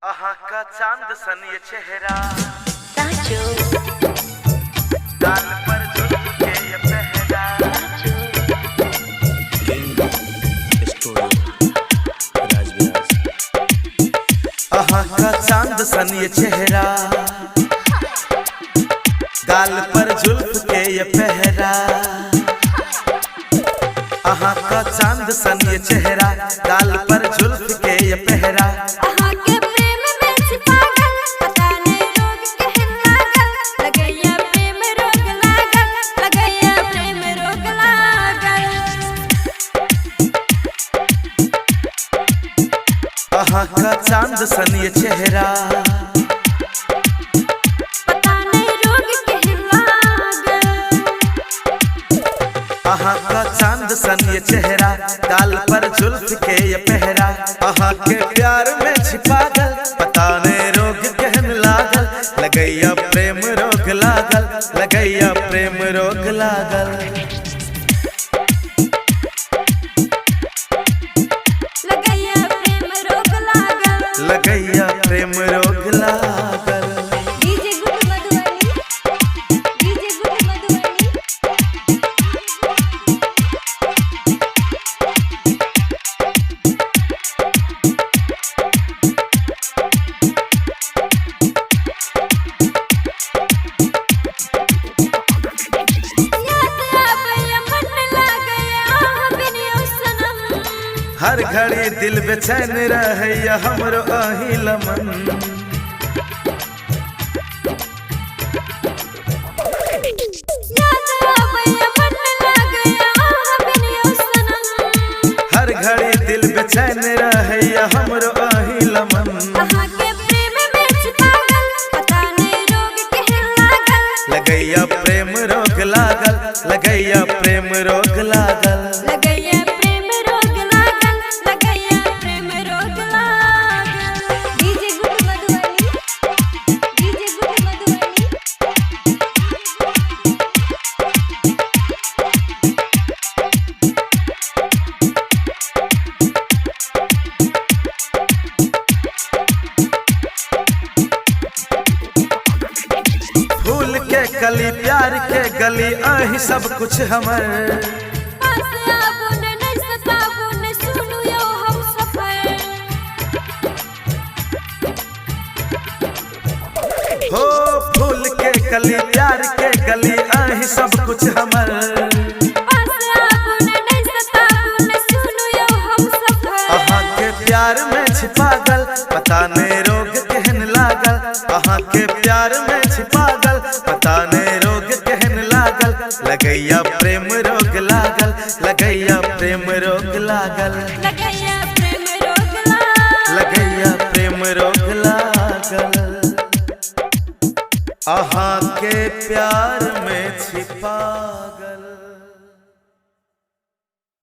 आहा का चांद सन ये चेहरा ताजो गाल पर जुल्फ के ये पहरा आहा का चांद सन ये चेहरा गाल पर जुल्फ के ये पहरा आहा का चांद सन ये चेहरा गाल पर जुल्फ के ये पहरा आहा का चांद सन ये चेहरा पता नहीं रोग कहना आहा का चांद सन ये चेहरा गाल पर जुल्फ के ये पहरा आहा के प्यार में छिपा गल पता नहीं रोग कहन लागल लगैया प्रेम रोग लागल लगैया प्रेम रोग लागल लगैया प्रेम रोग लागल DJ good Madhubani DJ good Madhubani हर घड़ी दिल बेचैन रहैया हमरो आही लमन हर घड़ी दिल बेचैन रहैया हमरो आही लमन लगैया प्रेम रोग लागल लगैया प्रेम रोग लागल गली प्यार के गली आही सब कुछ हमर हो फूल के गली प्यार के गली आही सब कुछ हमर आहा के प्यार में छिपा गल पता नहीं रोग कहन लागल आहा के प्यार में छिपा गल पता नहीं रोग कहन लागल लगैया प्रेम रोग लागल लगैया प्रेम रोग लागल लगैया प्रेम रोग लगैया प्रेम रोग लागल आहा के प्यार में छिपा गल।